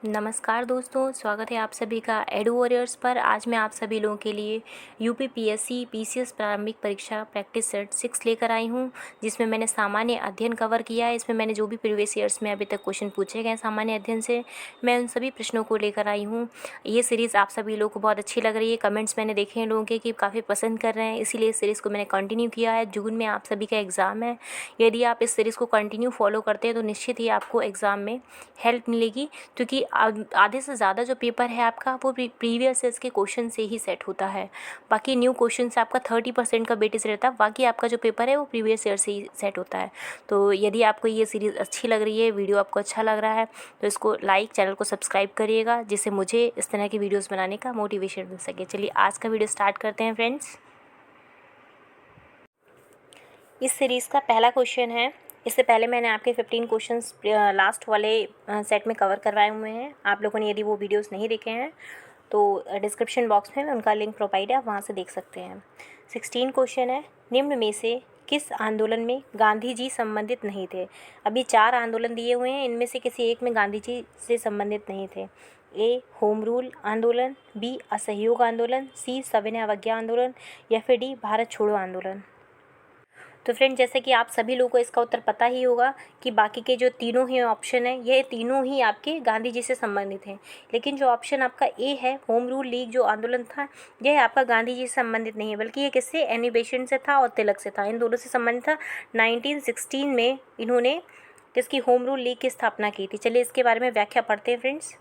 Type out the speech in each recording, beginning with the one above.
नमस्कार दोस्तों, स्वागत है आप सभी का एडू वॉरियर्स पर। आज मैं आप सभी लोगों के लिए यूपी पीएससी पीसीएस प्रारंभिक परीक्षा प्रैक्टिस सेट 6 लेकर आई हूं, जिसमें मैंने सामान्य अध्ययन कवर किया है। इसमें मैंने जो भी प्रीवियस ईयर्स में अभी तक क्वेश्चन पूछे गए सामान्य अध्ययन से, मैं उन सभी प्रश्नों को लेकर आई हूँ। ये सीरीज़ आप सभी लोगों को बहुत अच्छी लग रही है। कमेंट्स मैंने देखे हैं लोगों के कि काफ़ी पसंद कर रहे हैं, इसीलिए इस सीरीज़ को मैंने कंटिन्यू किया है। जून में आप सभी का एग्ज़ाम है। यदि आप इस सीरीज़ को कंटिन्यू फॉलो करते हैं तो निश्चित ही आपको एग्ज़ाम में हेल्प मिलेगी, क्योंकि आधे से ज़्यादा जो पेपर है आपका वो प्रीवियस ईयर्स के क्वेश्चन से ही सेट होता है। बाकी न्यू क्वेश्चन से आपका 30% का वेटेज रहता है, बाकी आपका जो पेपर है वो प्रीवियस ईयर से ही सेट होता है। तो यदि आपको ये सीरीज़ अच्छी लग रही है, वीडियो आपको अच्छा लग रहा है, तो इसको लाइक, चैनल को सब्सक्राइब करिएगा, जिससे मुझे इस तरह की वीडियोज़ बनाने का मोटिवेशन मिल सके। चलिए आज का वीडियो स्टार्ट करते हैं फ्रेंड्स। इस सीरीज़ का पहला क्वेश्चन है। इससे पहले मैंने आपके 15 क्वेश्चंस लास्ट वाले सेट में कवर करवाए हुए हैं। आप लोगों ने यदि वो वीडियोस नहीं देखे हैं तो डिस्क्रिप्शन बॉक्स में उनका लिंक प्रोवाइड है, आप वहाँ से देख सकते हैं। 16 क्वेश्चन है, निम्न में से किस आंदोलन में गांधी जी संबंधित नहीं थे। अभी 4 आंदोलन दिए हुए हैं, इनमें से किसी एक में गांधी जी से संबंधित नहीं थे। ए होम रूल आंदोलन, बी असहयोग आंदोलन, सी सविनय अवज्ञा आंदोलन, या फिर डी भारत छोड़ो आंदोलन। तो फ्रेंड, जैसे कि आप सभी लोगों को इसका उत्तर पता ही होगा कि बाकी के जो तीनों ही ऑप्शन है, ये तीनों ही आपके गांधी जी से संबंधित हैं। लेकिन जो ऑप्शन आपका ए है, होम रूल लीग जो आंदोलन था, यह आपका गांधी जी से संबंधित नहीं है, बल्कि ये किससे, एनी बेसेंट से था और तिलक से था। इन दोनों से संबंधित था। 1916 में इन्होंने किसकी, होम रूल लीग की स्थापना की थी। चलिए इसके बारे में व्याख्या पढ़ते हैं फ्रेंड्स।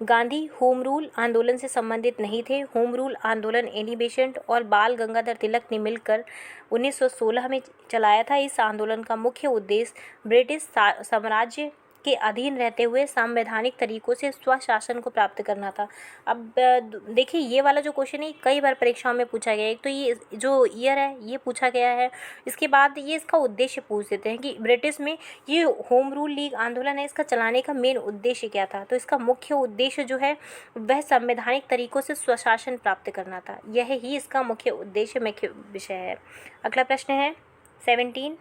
गांधी होम रूल आंदोलन से संबंधित नहीं थे। होम रूल आंदोलन एनी बेसेंट और बाल गंगाधर तिलक ने मिलकर 1916 में चलाया था। इस आंदोलन का मुख्य उद्देश्य ब्रिटिश साम्राज्य के अधीन रहते हुए संवैधानिक तरीकों से स्वशासन को प्राप्त करना था। अब देखिए, ये वाला जो क्वेश्चन है कई बार परीक्षाओं में पूछा गया है। एक तो ये जो ईयर है ये पूछा गया है, इसके बाद ये इसका उद्देश्य पूछ देते हैं कि ब्रिटिश में ये होम रूल लीग आंदोलन है, इसका चलाने का मेन उद्देश्य क्या था। तो इसका मुख्य उद्देश्य जो है वह संवैधानिक तरीकों से स्वशासन प्राप्त करना था। यह ही इसका मुख्य उद्देश्य, मुख्य विषय है। अगला प्रश्न है 17।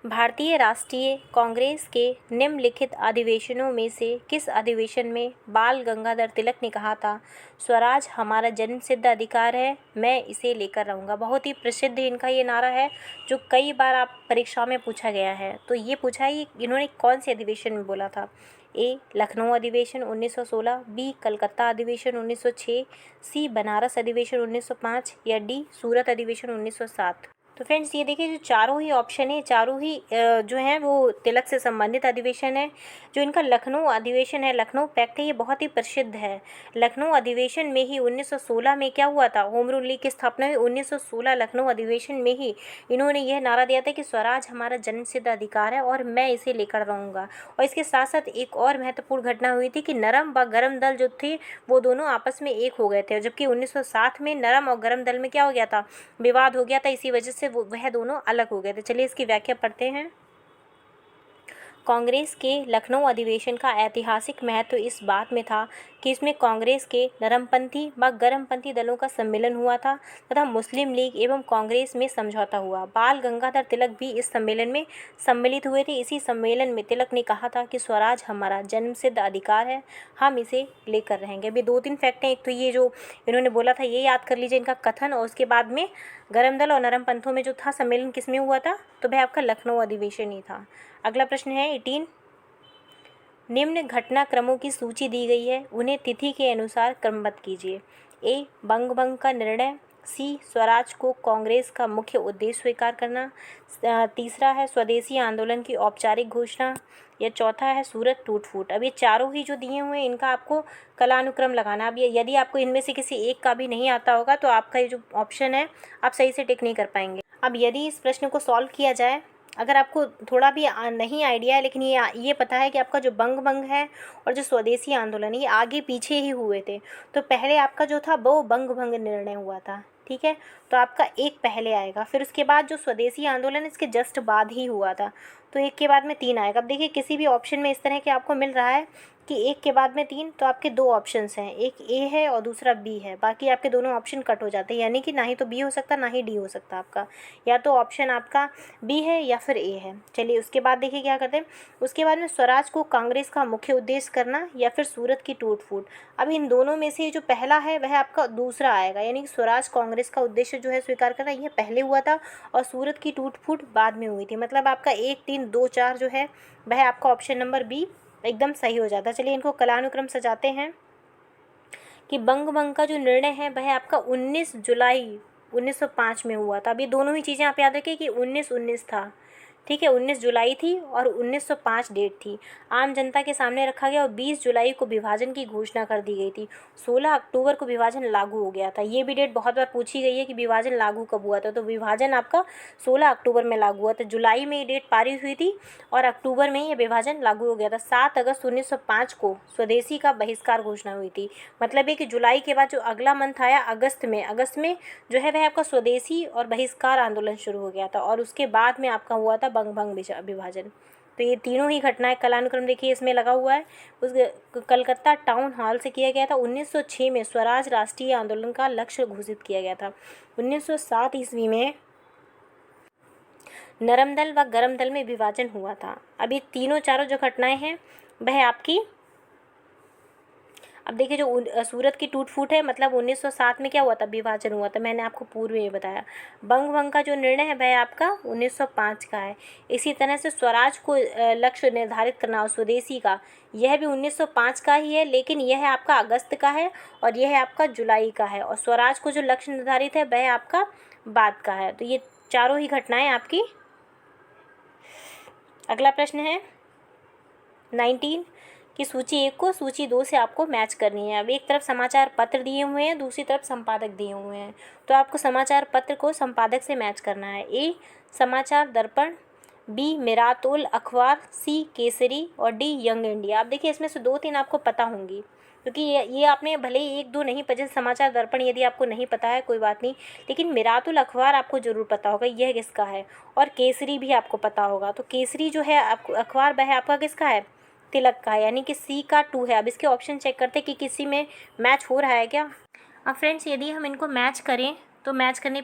भारतीय राष्ट्रीय कांग्रेस के निम्नलिखित अधिवेशनों में से किस अधिवेशन में बाल गंगाधर तिलक ने कहा था, स्वराज हमारा जन्मसिद्ध अधिकार है, मैं इसे लेकर रहूँगा। बहुत ही प्रसिद्ध इनका ये नारा है, जो कई बार आप परीक्षा में पूछा गया है। तो ये पूछा है इन्होंने कौन से अधिवेशन में बोला था। ए लखनऊ अधिवेशन 1916, बी कलकत्ता अधिवेशन 1906, सी बनारस अधिवेशन 1905, या डी सूरत अधिवेशन 1907। तो फ्रेंड्स, ये देखिए, जो चारों ही ऑप्शन है, चारों ही जो हैं वो तिलक से संबंधित अधिवेशन है। जो इनका लखनऊ अधिवेशन है, लखनऊ पैक्ट है, ये बहुत ही प्रसिद्ध है। लखनऊ अधिवेशन में ही 1916 में क्या हुआ था, होम रूल लीग की स्थापना हुई। 1916 लखनऊ अधिवेशन में ही इन्होंने यह नारा दिया था कि स्वराज हमारा जन्मसिद्ध अधिकार है और मैं इसे लेकर रहूँगा। और इसके साथ साथ एक और महत्वपूर्ण घटना हुई थी कि नरम व गरम दल जो थे वो दोनों आपस में एक हो गए थे, जबकि 1907 में नरम और गरम दल में क्या हो गया था, विवाद हो गया था। इसी वजह से वह दोनों अलग हो गए थे। चलिए इसकी व्याख्या पढ़ते हैं। कांग्रेस के लखनऊ अधिवेशन का ऐतिहासिक महत्व इस बात में था कि इसमें कांग्रेस के नरमपंथी व गरमपंथी दलों का सम्मेलन हुआ था तथा मुस्लिम लीग एवं कांग्रेस में समझौता हुआ। बाल गंगाधर तिलक भी इस सम्मेलन में सम्मिलित हुए थे। इसी सम्मेलन में तिलक ने कहा था कि स्वराज हमारा जन्मसिद्ध अधिकार है, हम इसे लेकर रहेंगे। अभी 2-3 फैक्ट हैं। एक तो ये जो इन्होंने बोला था ये याद कर लीजिए इनका कथन, और उसके बाद में गरम दल और नरम पंथों में जो था सम्मेलन किस में हुआ था, तो वह आपका लखनऊ अधिवेशन ही था। अगला प्रश्न है 18। निम्न घटनाक्रमों की सूची दी गई है, उन्हें तिथि के अनुसार क्रमबद्ध कीजिए। ए बंग भंग का निर्णय, सी स्वराज को कांग्रेस का मुख्य उद्देश्य स्वीकार करना, तीसरा है स्वदेशी आंदोलन की औपचारिक घोषणा, या चौथा है सूरत टूट फूट। अब ये चारों ही जो दिए हुए हैं इनका आपको कलानुक्रम लगाना। अब यदि आपको इनमें से किसी एक का भी नहीं आता होगा तो आपका ये जो ऑप्शन है आप सही से टिक नहीं कर पाएंगे। अब यदि इस प्रश्न को सॉल्व किया जाए, अगर आपको थोड़ा भी नहीं आइडिया है, लेकिन ये पता है कि आपका जो बंग भंग है और जो स्वदेशी आंदोलन है ये आगे पीछे ही हुए थे, तो पहले आपका जो था वो बंग भंग निर्णय हुआ था, ठीक है। तो आपका एक पहले आएगा, फिर उसके बाद जो स्वदेशी आंदोलन इसके जस्ट बाद ही हुआ था, तो 1 के बाद में 3 आएगा। अब देखिए किसी भी ऑप्शन में इस तरह के आपको मिल रहा है कि 1 के बाद में 3, तो आपके 2 ऑप्शंस हैं, एक ए है और दूसरा बी है, बाकी आपके दोनों ऑप्शन कट हो जाते हैं, यानी कि ना ही तो बी हो सकता ना ही डी हो सकता आपका, या तो ऑप्शन आपका बी है या फिर ए है। चलिए उसके बाद देखिए क्या करते हैं, उसके बाद में स्वराज को कांग्रेस का मुख्य उद्देश्य करना या फिर सूरत की टूट फूट। अब इन दोनों में से जो पहला है वह आपका दूसरा आएगा, यानी कि स्वराज कांग्रेस का उद्देश्य जो है स्वीकार करना, यह पहले हुआ था और सूरत की टूट फूट बाद में हुई थी। मतलब आपका 1, 3, 2, 4 जो है वह आपका ऑप्शन नंबर बी एकदम सही हो जाता है। चलिए इनको कालानुक्रम सजाते हैं कि बंग भंग का जो निर्णय है वह आपका 19 जुलाई 1905 में हुआ था। अब ये दोनों ही चीज़ें आप याद रखिए कि 19 था, ठीक है, 19 जुलाई थी और 1905 डेट थी। आम जनता के सामने रखा गया और 20 जुलाई को विभाजन की घोषणा कर दी गई थी। 16 अक्टूबर को विभाजन लागू हो गया था। ये भी डेट बहुत बार पूछी गई है कि विभाजन लागू कब हुआ था, तो विभाजन आपका 16 अक्टूबर में लागू हुआ था। जुलाई में ये डेट पारित हुई थी और अक्टूबर में ये विभाजन लागू हो गया था। 7 अगस्त 1905 को स्वदेशी का बहिष्कार घोषणा हुई थी। मतलब है कि जुलाई के बाद जो अगला मंथ आया अगस्त में जो है वह आपका स्वदेशी और बहिष्कार आंदोलन शुरू हो गया था और उसके बाद में आपका हुआ था बंग भंग विभाजन। तो ये तीनों ही घटनाएं कालानुक्रम देखिए इसमें लगा हुआ है। उस कलकत्ता टाउन हॉल से किया गया था। 1906 में स्वराज राष्ट्रीय आंदोलन का लक्ष्य घोषित किया गया था। 1907 ईस्वी में नरम दल व गरम दल में विभाजन हुआ था। अब ये तीनों चारों जो घटनाएं हैं वह आपकी, अब देखिए जो सूरत की टूट फूट है मतलब 1907 में क्या हुआ था, विभाजन हुआ था, मैंने आपको पूर्व में बताया। बंग भंग का जो निर्णय है वह आपका 1905 का है। इसी तरह से स्वराज को लक्ष्य निर्धारित करना और स्वदेशी का, यह भी 1905 का ही है, लेकिन यह आपका अगस्त का है और यह आपका जुलाई का है। और स्वराज को जो लक्ष्य निर्धारित है वह आपका बाद का है। तो ये चारों ही घटनाएं आपकी। अगला प्रश्न है 19 कि सूची 1 को सूची 2 से आपको मैच करनी है। अब एक तरफ समाचार पत्र दिए हुए हैं, दूसरी तरफ संपादक दिए हुए हैं, तो आपको समाचार पत्र को संपादक से मैच करना है। ए समाचार दर्पण, बी मिरातुल अखबार, सी केसरी और डी यंग इंडिया। अब देखिए इसमें से 2-3 आपको पता होंगी, क्योंकि ये आपने भले ही 1-2 नहीं पता। समाचार दर्पण यदि आपको नहीं पता है कोई बात नहीं, लेकिन मिरातुल अखबार आपको ज़रूर पता होगा यह किसका है, और केसरी भी आपको पता होगा। तो केसरी जो है आपको अखबार वह आपका किसका है, तिलक का है, यानी कि सी का 2 है। अब इसके ऑप्शन चेक करते हैं कि किसी में मैच हो रहा है क्या। अब फ्रेंड्स यदि हम इनको मैच करें तो मैच करने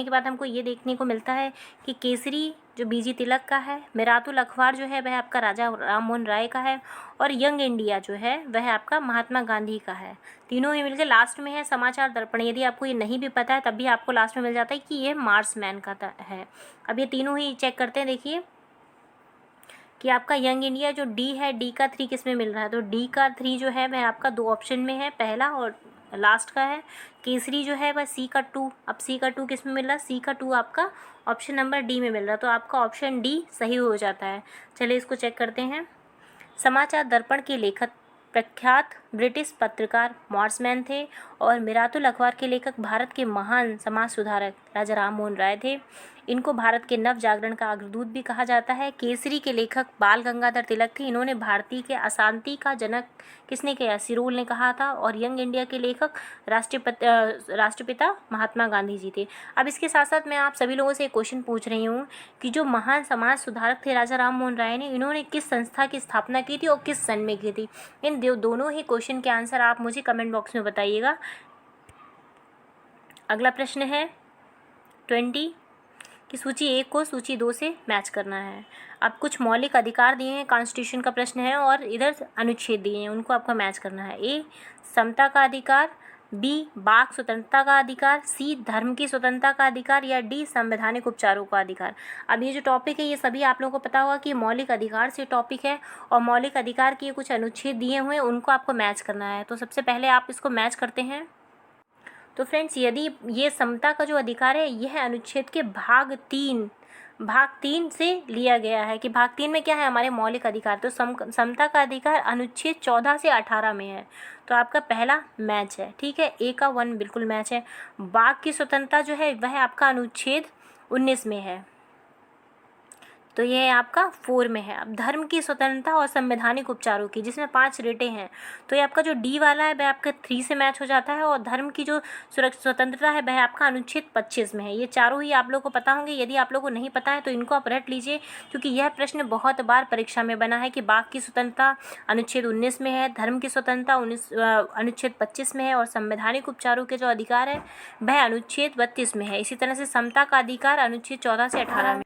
के बाद हमको ये देखने को मिलता है कि केसरी जो बीजी तिलक का है, मिरातुल अखबार जो है वह आपका राजा राम मोहन राय का है, और यंग इंडिया जो है वह आपका महात्मा गांधी का है। तीनों ही मिलकर लास्ट में है समाचार दर्पण। यदि आपको ये नहीं भी पता है तब भी आपको लास्ट में मिल जाता है कि ये मार्समैन का है। अब ये तीनों ही चेक करते हैं, देखिए कि आपका यंग इंडिया जो डी है, डी का 3 किस में मिल रहा है, तो डी का 3 जो है वह आपका 2 ऑप्शन में है, पहला और लास्ट का है। केसरी जो है वह सी का 2, अब सी का 2 किस में मिल रहा है, सी का 2 आपका ऑप्शन नंबर डी में मिल रहा है, तो आपका ऑप्शन डी सही हो जाता है। चलिए इसको चेक करते हैं। समाचार दर्पण के लेखक प्रख्यात ब्रिटिश पत्रकार मॉर्समैन थे और मिरातुल अखबार के लेखक भारत के महान समाज सुधारक राजा राम मोहन राय थे। इनको भारत के नव जागरण का अग्रदूत भी कहा जाता है। केसरी के लेखक बाल गंगाधर तिलक थे। इन्होंने भारतीय के अशांति का जनक किसने किया, सिरोल ने कहा था। और यंग इंडिया के लेखक राष्ट्रपिता महात्मा गांधी जी थे। अब इसके साथ साथ मैं आप सभी लोगों से एक क्वेश्चन पूछ रही हूँ कि जो महान समाज सुधारक थे राजा राम मोहन राय ने, इन्होंने किस संस्था की स्थापना की थी और किस सन में की थी। इन दोनों ही क्वेश्चन के आंसर आप मुझे कमेंट बॉक्स में बताइएगा। अगला प्रश्न है 20 कि सूची 1 को सूची 2 से मैच करना है। अब कुछ मौलिक अधिकार दिए हैं, कॉन्स्टिट्यूशन का प्रश्न है, और इधर अनुच्छेद दिए हैं, उनको आपको मैच करना है। ए समता का अधिकार, बी वाक स्वतंत्रता का अधिकार, सी धर्म की स्वतंत्रता का अधिकार, या डी संवैधानिक उपचारों का अधिकार। अब ये जो टॉपिक है ये सभी आप लोगों को पता होगा कि मौलिक अधिकार से टॉपिक है, और मौलिक अधिकार के कुछ अनुच्छेद दिए हुए हैं, उनको आपको मैच करना है। तो सबसे पहले आप इसको मैच करते हैं। तो फ्रेंड्स यदि ये समता का जो अधिकार है यह अनुच्छेद के भाग 3 से लिया गया है, कि भाग 3 में क्या है हमारे मौलिक अधिकार, तो समता का अधिकार अनुच्छेद 14 से 18 में है। तो आपका पहला मैच है, ठीक है, ए का 1 बिल्कुल मैच है। वाक की स्वतंत्रता जो है वह आपका अनुच्छेद 19 में है। तो ये आपका 4 में है। अब धर्म की स्वतंत्रता और संवैधानिक उपचारों की, जिसमें 5 रेटें हैं, तो ये आपका जो डी वाला है वह आपका 3 से मैच हो जाता है, और धर्म की जो स्वतंत्रता है वह आपका अनुच्छेद 25 में है। ये चारों ही आप लोग को पता होंगे। यदि आप लोग को नहीं पता है तो इनको आप रट लीजिए, क्योंकि यह प्रश्न बहुत बार परीक्षा में बना है कि बाघ की स्वतंत्रता अनुच्छेद 19 में है, धर्म की स्वतंत्रता अनुच्छेद 25 में है, और संवैधानिक उपचारों के जो अधिकार है वह अनुच्छेद 32 में है। इसी तरह से समता का अधिकार अनुच्छेद 14 से 18 में।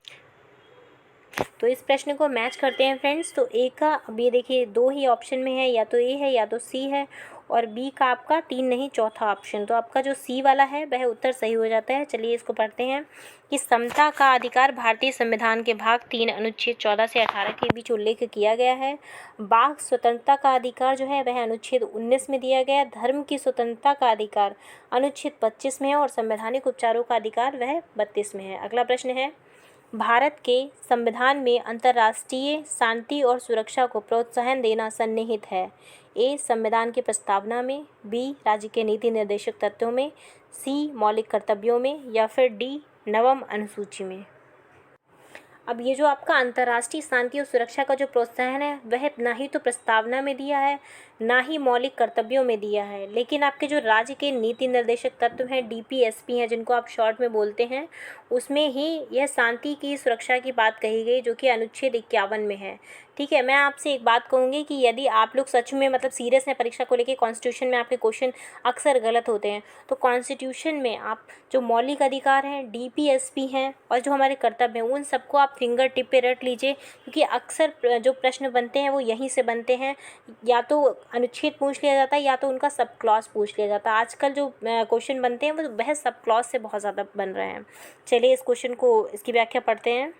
तो इस प्रश्न को मैच करते हैं फ्रेंड्स। तो ए का, अब ये देखिए 2 ही ऑप्शन में है, या तो ए है या तो सी है, और बी का आपका 3 नहीं चौथा ऑप्शन। तो आपका जो सी वाला है वह उत्तर सही हो जाता है। चलिए इसको पढ़ते हैं कि समता का अधिकार भारतीय संविधान के भाग 3 अनुच्छेद 14 से 18 के बीच उल्लेख किया गया है। बाघ स्वतंत्रता का अधिकार जो है वह अनुच्छेद 19 में दिया गया। धर्म की स्वतंत्रता का अधिकार अनुच्छेद 25 में है, और संवैधानिक उपचारों का अधिकार वह 32 में है। अगला प्रश्न है, भारत के संविधान में अंतर्राष्ट्रीय शांति और सुरक्षा को प्रोत्साहन देना सन्निहित है। ए संविधान की प्रस्तावना में, बी राज्य के नीति निर्देशक तत्वों में, सी मौलिक कर्तव्यों में, या फिर डी नवम अनुसूची में। अब ये जो आपका अंतर्राष्ट्रीय शांति और सुरक्षा का जो प्रोत्साहन है वह ना ही तो प्रस्तावना में दिया है, ना ही मौलिक कर्तव्यों में दिया है, लेकिन आपके जो राज्य के नीति निर्देशक तत्व हैं, डीपीएसपी हैं, जिनको आप शॉर्ट में बोलते हैं, उसमें ही यह शांति की सुरक्षा की बात कही गई, जो कि अनुच्छेद 51 में है। ठीक है, मैं आपसे एक बात कहूँगी कि यदि आप लोग सच में मतलब सीरियस हैं परीक्षा को लेके, कॉन्स्टिट्यूशन में आपके क्वेश्चन अक्सर गलत होते हैं, तो कॉन्स्टिट्यूशन में आप जो मौलिक अधिकार हैं, डीपीएसपी हैं, और जो हमारे कर्तव्य हैं, उन सबको आप फिंगर टिप पे रट लीजिए, क्योंकि अक्सर जो प्रश्न बनते हैं वो यहीं से बनते हैं। या तो अनुच्छेद पूछ लिया जाता है, या तो उनका सब क्लॉज पूछ लिया जाता है। आजकल जो क्वेश्चन बनते हैं वो वह सब क्लॉज से बहुत ज़्यादा बन रहे हैं। चलिए इस क्वेश्चन को, इसकी व्याख्या पढ़ते हैं।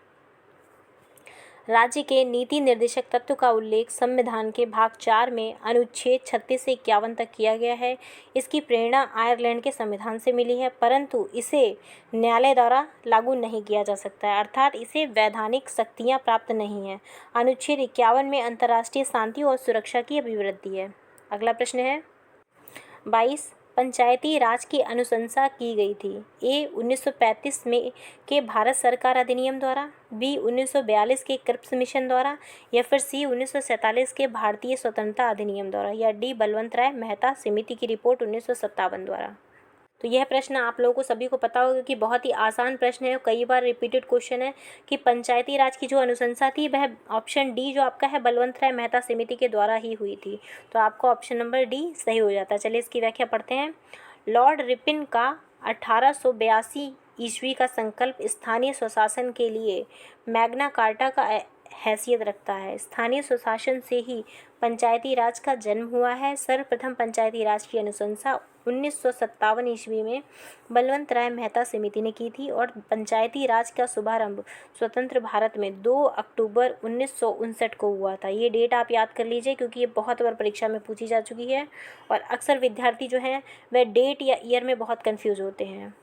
राज्य के नीति निर्देशक तत्व का उल्लेख संविधान के भाग 4 में अनुच्छेद 36 से 51 तक किया गया है। इसकी प्रेरणा आयरलैंड के संविधान से मिली है, परंतु इसे न्यायालय द्वारा लागू नहीं किया जा सकता है, अर्थात इसे वैधानिक शक्तियाँ प्राप्त नहीं हैं। अनुच्छेद 51 में अंतर्राष्ट्रीय शांति और सुरक्षा की अभिवृद्धि है। अगला प्रश्न है 22, पंचायती राज की अनुशंसा की गई थी। ए 1935 में के भारत सरकार अधिनियम द्वारा, बी 1942 के क्रिप्स मिशन द्वारा, या फिर सी 1947 के भारतीय स्वतंत्रता अधिनियम द्वारा, या डी बलवंत राय मेहता समिति की रिपोर्ट 1957 द्वारा। तो यह प्रश्न आप लोगों को सभी को पता होगा कि बहुत ही आसान प्रश्न है, कई बार रिपीटेड क्वेश्चन है कि पंचायती राज की जो अनुशंसा थी वह ऑप्शन डी जो आपका है बलवंत राय मेहता समिति के द्वारा ही हुई थी। तो आपका ऑप्शन नंबर डी सही हो जाता है। चलिए इसकी व्याख्या पढ़ते हैं। लॉर्ड रिपन का 1882 ईस्वी का संकल्प स्थानीय स्वशासन के लिए मैग्ना कार्टा का हैसियत रखता है। स्थानीय स्वशासन से ही पंचायती राज का जन्म हुआ है। सर्वप्रथम पंचायती राज की अनुशंसा 1957 ईस्वी में बलवंत राय मेहता समिति ने की थी, और पंचायती राज का शुभारंभ स्वतंत्र भारत में 2 अक्टूबर 1959 को हुआ था। ये डेट आप याद कर लीजिए, क्योंकि ये बहुत बार परीक्षा में पूछी जा चुकी है, और अक्सर विद्यार्थी जो हैं वह डेट या ईयर में बहुत कंफ्यूज होते हैं।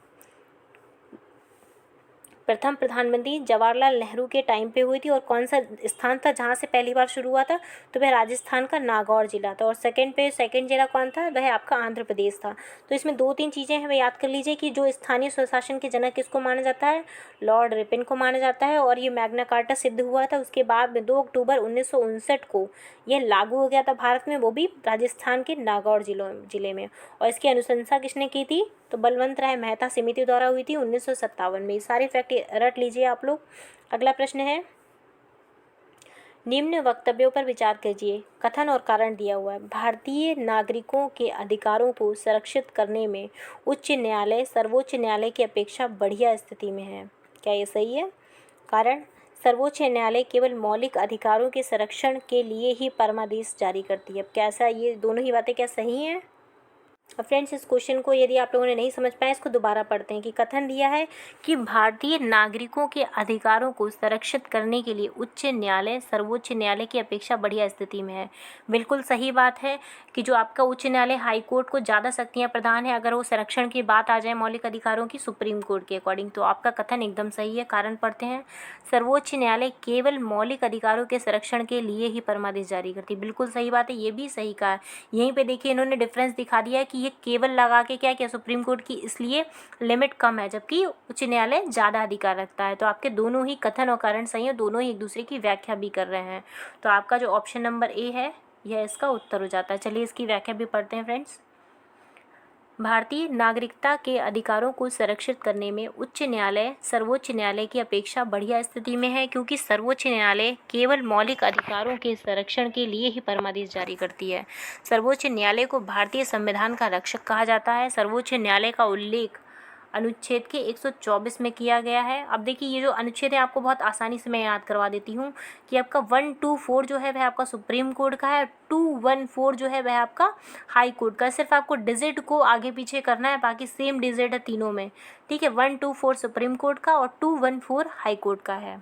प्रथम प्रधानमंत्री जवाहरलाल नेहरू के टाइम पे हुई थी, और कौन सा स्थान था जहाँ से पहली बार शुरू हुआ था, तो वह राजस्थान का नागौर जिला था। और सेकंड जिला कौन था, वह आपका आंध्र प्रदेश था। तो इसमें 2-3 चीज़ें हैं, वह याद कर लीजिए कि जो स्थानीय स्वशासन के जनक किसको माना जाता है, लॉर्ड रिपन को माना जाता है, और ये मैग्ना कार्टा सिद्ध हुआ था उसके बाद में 2 अक्टूबर 1959 को यह लागू हो गया था भारत में, वो भी राजस्थान के नागौर जिले में। और इसकी अनुशंसा किसने की थी, तो बलवंत राय मेहता समिति द्वारा हुई थी 1957 में। सारे फैक्ट रट लीजिए आप लोग। अगला प्रश्न है, निम्न वक्तव्यों पर विचार कीजिए। कथन और कारण दिया हुआ है। भारतीय नागरिकों के अधिकारों को संरक्षित करने में उच्च न्यायालय सर्वोच्च न्यायालय की अपेक्षा बढ़िया स्थिति में है। क्या ये सही है? कारण, सर्वोच्च न्यायालय केवल मौलिक अधिकारों के संरक्षण के लिए ही परमादेश जारी करती है। क्या ऐसा, ये दोनों ही बातें क्या सही हैं? अब फ्रेंड्स इस क्वेश्चन को यदि आप लोगों ने नहीं समझ पाया, इसको दोबारा पढ़ते हैं कि कथन दिया है कि भारतीय नागरिकों के अधिकारों को संरक्षित करने के लिए उच्च न्यायालय सर्वोच्च न्यायालय की अपेक्षा बढ़िया स्थिति में है। बिल्कुल सही बात है कि जो आपका उच्च न्यायालय हाई कोर्ट को ज़्यादा शक्तियाँ प्रदान है अगर वो संरक्षण की बात आ जाए मौलिक अधिकारों की सुप्रीम कोर्ट के अकॉर्डिंग। तो आपका कथन एकदम सही है। कारण पढ़ते हैं, सर्वोच्च न्यायालय केवल मौलिक अधिकारों के संरक्षण के लिए ही परमादेश जारी करती है। बिल्कुल सही बात है, ये भी सही कहा है। यहीं पर देखिए इन्होंने डिफरेंस दिखा दिया है कि ये केवल लगा के क्या सुप्रीम कोर्ट की इसलिए लिमिट कम है, जबकि उच्च न्यायालय ज़्यादा अधिकार रखता है। तो आपके दोनों ही कथन और कारण सही है, दोनों ही एक दूसरे की व्याख्या भी कर रहे हैं। तो आपका जो ऑप्शन नंबर ए है यह इसका उत्तर हो जाता है। चलिए इसकी व्याख्या भी पढ़ते हैं फ्रेंड्स। भारतीय नागरिकता के अधिकारों को संरक्षित करने में उच्च न्यायालय सर्वोच्च न्यायालय की अपेक्षा बढ़िया स्थिति में है, क्योंकि सर्वोच्च न्यायालय केवल मौलिक अधिकारों के संरक्षण के लिए ही परमादेश जारी करती है। सर्वोच्च न्यायालय को भारतीय संविधान का रक्षक कहा जाता है। सर्वोच्च न्यायालय का उल्लेख अनुच्छेद के 124 में किया गया है। अब देखिए ये जो अनुच्छेद है आपको बहुत आसानी से मैं याद करवा देती हूँ कि आपका 124 जो है वह आपका सुप्रीम कोर्ट का है, 214 जो है वह आपका हाई कोर्ट का है। सिर्फ आपको डिजिट को आगे पीछे करना है, बाकी सेम डिजिट है तीनों में, ठीक है। 124 सुप्रीम कोर्ट का और 214 हाई कोर्ट का है।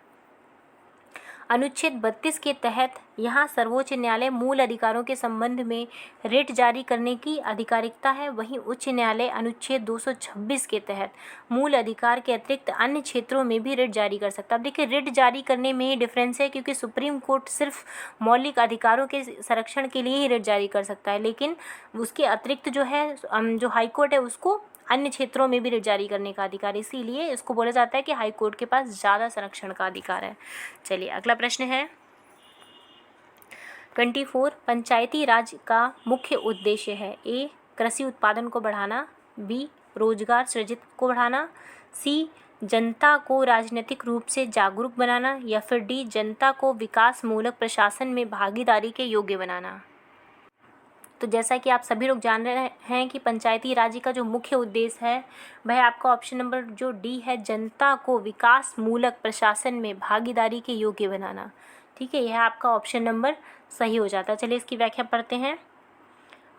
अनुच्छेद 32 के तहत यहाँ सर्वोच्च न्यायालय मूल अधिकारों के संबंध में रिट जारी करने की अधिकारिकता है। वहीं उच्च न्यायालय अनुच्छेद 226 के तहत मूल अधिकार के अतिरिक्त अन्य क्षेत्रों में भी रिट जारी कर सकता है। अब देखिए रिट जारी करने में ही डिफरेंस है, क्योंकि सुप्रीम कोर्ट सिर्फ मौलिक अधिकारों के संरक्षण के लिए ही रिट जारी कर सकता है, लेकिन उसके अतिरिक्त जो है जो हाई कोर्ट है उसको अन्य क्षेत्रों में भी रिट जारी करने का अधिकार, इसीलिए इसको बोला जाता है कि हाई कोर्ट के पास ज़्यादा संरक्षण का अधिकार है। चलिए अगला प्रश्न है 24। पंचायती राज का मुख्य उद्देश्य है। ए कृषि उत्पादन को बढ़ाना, बी रोजगार सृजित को बढ़ाना, सी जनता को राजनीतिक रूप से जागरूक बनाना, या फिर डी जनता को विकासमूलक प्रशासन में भागीदारी के योग्य बनाना। तो जैसा कि आप सभी लोग जान रहे हैं कि पंचायती राज का जो मुख्य उद्देश्य है वह आपका ऑप्शन नंबर जो डी है, जनता को विकासमूलक प्रशासन में भागीदारी के योग्य बनाना, ठीक है। यह आपका ऑप्शन नंबर सही हो जाता है। चलिए इसकी व्याख्या पढ़ते हैं।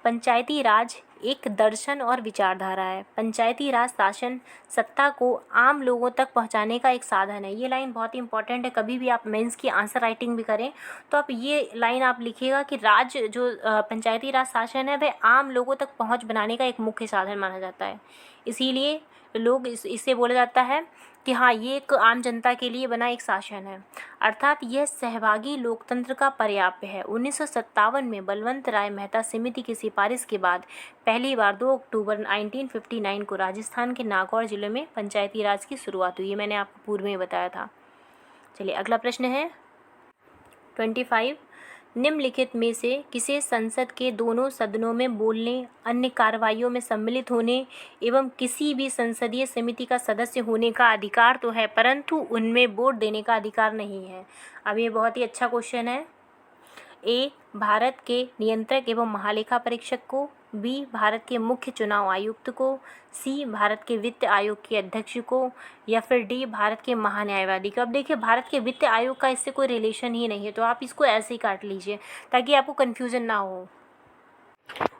पंचायती राज एक दर्शन और विचारधारा है। पंचायती राज शासन सत्ता को आम लोगों तक पहुंचाने का एक साधन है। ये लाइन बहुत ही इंपॉर्टेंट है, कभी भी आप मेंस की आंसर राइटिंग भी करें तो आप ये लाइन आप लिखिएगा कि राज्य जो पंचायती राज शासन है वह आम लोगों तक पहुंच बनाने का एक मुख्य साधन माना जाता है। इसीलिए लोग इससे बोला जाता है कि हाँ ये एक आम जनता के लिए बना एक शासन है, अर्थात यह सहभागी लोकतंत्र का पर्याप्य है। 1957 में बलवंत राय मेहता समिति की सिफारिश के बाद पहली बार 2 अक्टूबर 1959 को राजस्थान के नागौर जिले में पंचायती राज की शुरुआत हुई। ये मैंने आपको पूर्व में बताया था। चलिए अगला प्रश्न है 25। निम्नलिखित में से किसे संसद के दोनों सदनों में बोलने, अन्य कार्रवाइयों में सम्मिलित होने एवं किसी भी संसदीय समिति का सदस्य होने का अधिकार तो है, परंतु उनमें वोट देने का अधिकार नहीं है। अब ये बहुत ही अच्छा क्वेश्चन है। ए भारत के नियंत्रक एवं महालेखा परीक्षक को, बी भारत के मुख्य चुनाव आयुक्त को, सी भारत के वित्त आयोग के अध्यक्ष को, या फिर डी भारत के महान्यायवादी को। अब देखिए भारत के वित्त आयोग का इससे कोई रिलेशन ही नहीं है, तो आप इसको ऐसे ही काट लीजिए ताकि आपको कन्फ्यूज़न ना हो।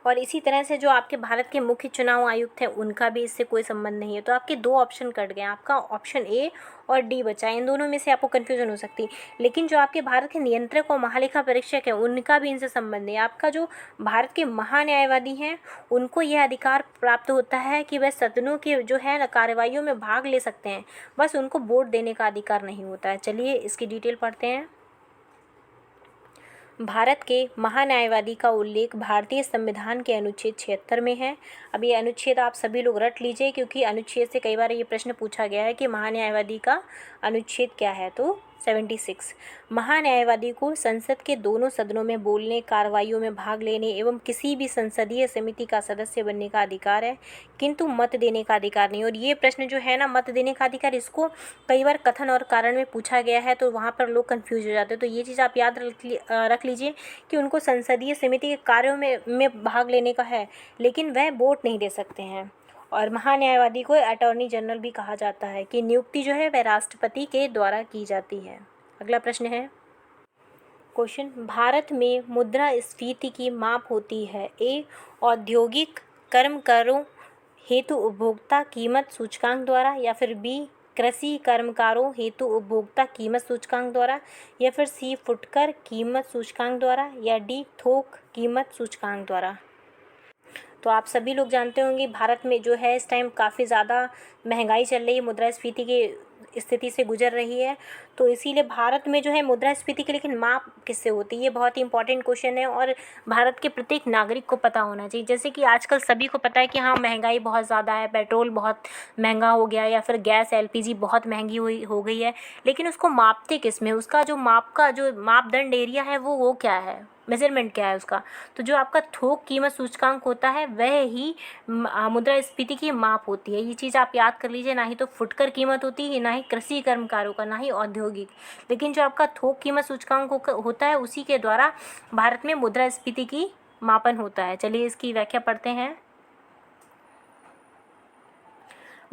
और इसी तरह से जो आपके भारत के मुख्य चुनाव आयुक्त हैं उनका भी इससे कोई संबंध नहीं है। तो आपके दो ऑप्शन कट गए, आपका ऑप्शन ए और डी बचा। इन दोनों में से आपको कन्फ्यूजन हो सकती है, लेकिन जो आपके भारत के नियंत्रक और महालेखा परीक्षक हैं उनका भी इनसे संबंध नहीं है। आपका जो भारत के महान्यायवादी हैं उनको यह अधिकार प्राप्त होता है कि वह सदनों के जो है कार्यवाहियों में भाग ले सकते हैं, बस उनको वोट देने का अधिकार नहीं होता है। चलिए इसकी डिटेल पढ़ते हैं। भारत के महान्यायवादी का उल्लेख भारतीय संविधान के अनुच्छेद 76 में है। अब ये अनुच्छेद आप सभी लोग रट लीजिए, क्योंकि अनुच्छेद से कई बार ये प्रश्न पूछा गया है कि महान्यायवादी का अनुच्छेद क्या है। तो 76 महान्यायवादी को संसद के दोनों सदनों में बोलने, कार्रवाइयों में भाग लेने एवं किसी भी संसदीय समिति का सदस्य बनने का अधिकार है, किंतु मत देने का अधिकार नहीं। और ये प्रश्न जो है ना, मत देने का अधिकार, इसको कई बार कथन और कारण में पूछा गया है, तो वहाँ पर लोग कंफ्यूज हो जाते हैं। तो ये चीज़ आप याद रख लीजिए कि उनको संसदीय समिति के कार्यों में भाग लेने का है, लेकिन वह वोट नहीं दे सकते हैं। और महान्यायवादी को अटॉर्नी जनरल भी कहा जाता है कि नियुक्ति जो है वह राष्ट्रपति के द्वारा की जाती है। अगला प्रश्न है क्वेश्चन, भारत में मुद्रास्फीति की माप होती है। ए औद्योगिक कर्मकारों हेतु उपभोक्ता कीमत सूचकांक द्वारा, या फिर बी कृषि कर्मकारों हेतु उपभोक्ता कीमत सूचकांक द्वारा, या फिर सी फुटकर कीमत सूचकांक द्वारा, या डी थोक कीमत सूचकांक द्वारा। तो आप सभी लोग जानते होंगे भारत में जो है इस टाइम काफ़ी ज़्यादा महंगाई चल रही है, मुद्रास्फीति के स्थिति से गुजर रही है। तो इसीलिए भारत में जो है मुद्रास्फीति की लेकिन माप किससे होती है, ये बहुत ही इंपॉर्टेंट क्वेश्चन है और भारत के प्रत्येक नागरिक को पता होना चाहिए। जैसे कि आजकल सभी को पता है कि हाँ, महंगाई बहुत ज़्यादा है, पेट्रोल बहुत महंगा हो गया या फिर गैस एलपीजी बहुत महंगी हो गई है, लेकिन उसको मापते किस में, उसका जो माप का जो मापदंड एरिया है वो क्या है, मेजरमेंट क्या है उसका। तो जो आपका थोक कीमत सूचकांक होता है वह ही मुद्रास्फीति की माप होती है। ये चीज़ आप याद कर लीजिए। ना ही तो फुटकर कीमत होती है, ना ही कृषि कर्मकारों का, ना ही औद्योगिक, लेकिन जो आपका थोक कीमत सूचकांक होता है उसी के द्वारा भारत में मुद्रास्फीति की मापन होता है। चलिए इसकी व्याख्या पढ़ते हैं।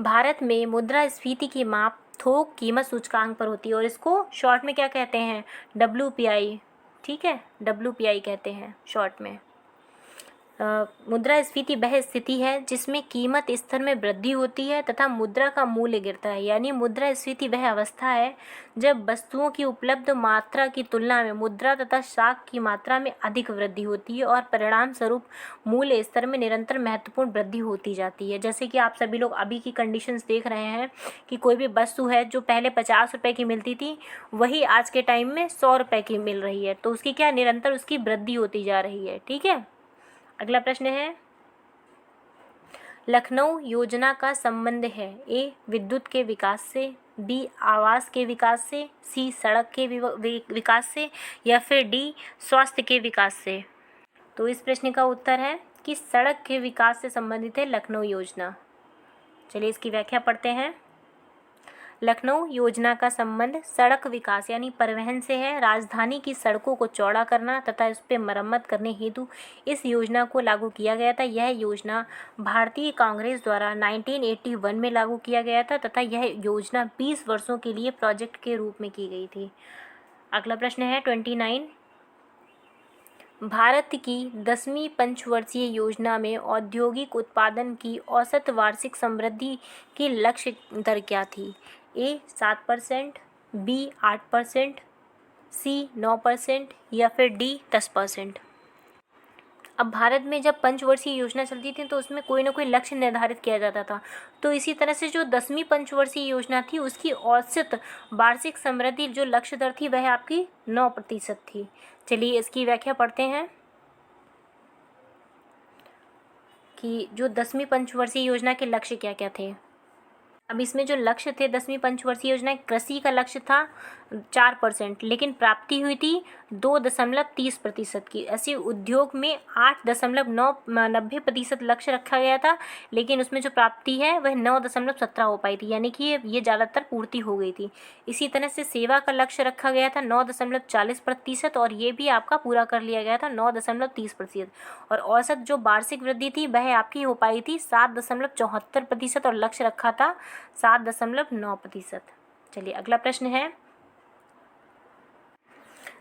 भारत में मुद्रास्फीति की माप थोक कीमत सूचकांक पर होती है और इसको शॉर्ट में क्या कहते हैं, WPI। ठीक है, WPI कहते हैं शॉर्ट में। मुद्रास्फीति वह स्थिति है जिसमें कीमत स्तर में वृद्धि होती है तथा मुद्रा का मूल्य गिरता है। यानी मुद्रास्फीति वह अवस्था है जब वस्तुओं की उपलब्ध मात्रा की तुलना में मुद्रा तथा शाख की मात्रा में अधिक वृद्धि होती है और परिणाम स्वरूप मूल्य स्तर में निरंतर महत्वपूर्ण वृद्धि होती जाती है। जैसे कि आप सभी लोग अभी की कंडीशंस देख रहे हैं कि कोई भी वस्तु है जो पहले 50 रुपये की मिलती थी वही आज के टाइम में 100 रुपये की मिल रही है, तो उसकी क्या निरंतर उसकी वृद्धि होती जा रही है। ठीक है, अगला प्रश्न है, लखनऊ योजना का संबंध है ए विद्युत के विकास से, बी आवास के विकास से, सी सड़क के विकास से या फिर डी स्वास्थ्य के विकास से। तो इस प्रश्न का उत्तर है कि सड़क के विकास से संबंधित है लखनऊ योजना। चलिए इसकी व्याख्या पढ़ते हैं। लखनऊ योजना का संबंध सड़क विकास यानी परिवहन से है। राजधानी की सड़कों को चौड़ा करना तथा इस पर मरम्मत करने हेतु इस योजना को लागू किया गया था। यह योजना भारतीय कांग्रेस द्वारा 1981 में लागू किया गया था तथा यह योजना 20 वर्षों के लिए प्रोजेक्ट के रूप में की गई थी। अगला प्रश्न है 29। भारत की 10वीं पंचवर्षीय योजना में औद्योगिक उत्पादन की औसत वार्षिक समृद्धि की लक्ष्य दर क्या थी? ए 7%, बी 8%, सी 9% या फिर डी 10%। अब भारत में जब पंचवर्षीय योजना चलती थी तो उसमें कोई ना कोई लक्ष्य निर्धारित किया जाता था। तो इसी तरह से जो 10वीं पंचवर्षीय योजना थी उसकी औसत वार्षिक समृद्धि जो लक्ष्य दर थी वह आपकी 9% थी। चलिए इसकी व्याख्या पढ़ते हैं कि जो 10वीं पंचवर्षीय योजना के लक्ष्य क्या क्या थे। अब इसमें जो लक्ष्य थे 10वीं पंचवर्षीय योजना, कृषि का लक्ष्य था 4%, लेकिन प्राप्ति हुई थी 2.30% की। ऐसे उद्योग में 8.90% लक्ष्य रखा गया था, लेकिन उसमें जो प्राप्ति है वह 9.17 हो पाई थी, यानी कि ये ज़्यादातर पूर्ति हो गई थी। इसी तरह से सेवा का लक्ष्य रखा गया था 9.40% और ये भी आपका पूरा कर लिया गया था 9.30%। और औसत जो वार्षिक वृद्धि थी वह आपकी हो पाई थी 7.74% और लक्ष्य रखा था 7.9%। चलिए अगला प्रश्न है,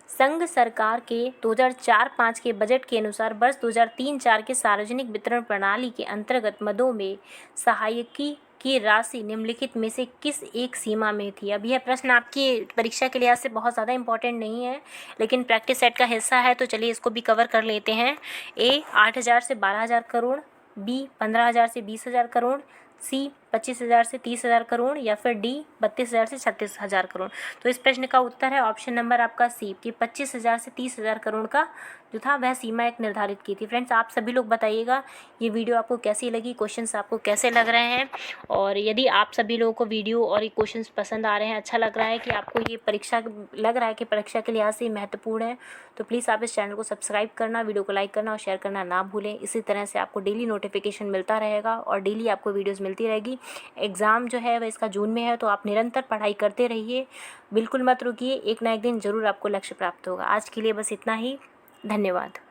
संघ सरकार के 2004-05 के बजट के अनुसार वर्ष 2003-04 के सार्वजनिक वितरण प्रणाली के अंतर्गत मदों में सहायकी की राशि निम्नलिखित में से किस एक सीमा में थी? अब यह प्रश्न आपकी परीक्षा के लिहाज से बहुत ज़्यादा इंपॉर्टेंट नहीं है, लेकिन प्रैक्टिस सेट का हिस्सा है, तो चलिए इसको भी कवर कर लेते हैं। ए 8,000 से 12,000 करोड़, बी 15,000 से 20,000 करोड़, सी 25,000 से 30,000 करोड़ या फिर डी 32,000 से 36,000 करोड़। तो इस प्रश्न का उत्तर है ऑप्शन नंबर आपका सी कि 25,000 से 30,000 करोड़ का जो था वह सीमा एक निर्धारित की थी। फ्रेंड्स, आप सभी लोग बताइएगा ये वीडियो आपको कैसी लगी, क्वेश्चंस आपको कैसे लग रहे हैं, और यदि आप सभी लोगों को वीडियो और ये क्वेश्चंस पसंद आ रहे हैं, अच्छा लग रहा है कि आपको ये परीक्षा लग रहा है कि परीक्षा के लिहाज से महत्वपूर्ण है, तो प्लीज़ आप इस चैनल को सब्सक्राइब करना, वीडियो को लाइक करना और शेयर करना ना भूलें। इसी तरह से आपको डेली नोटिफिकेशन मिलता रहेगा और डेली आपको वीडियोज़ मिलती रहेगी। एग्ज़ाम जो है वह इसका जून में है, तो आप निरंतर पढ़ाई करते रहिए, बिल्कुल मत रुकिए, एक ना एक दिन ज़रूर आपको लक्ष्य प्राप्त होगा। आज के लिए बस इतना ही, धन्यवाद।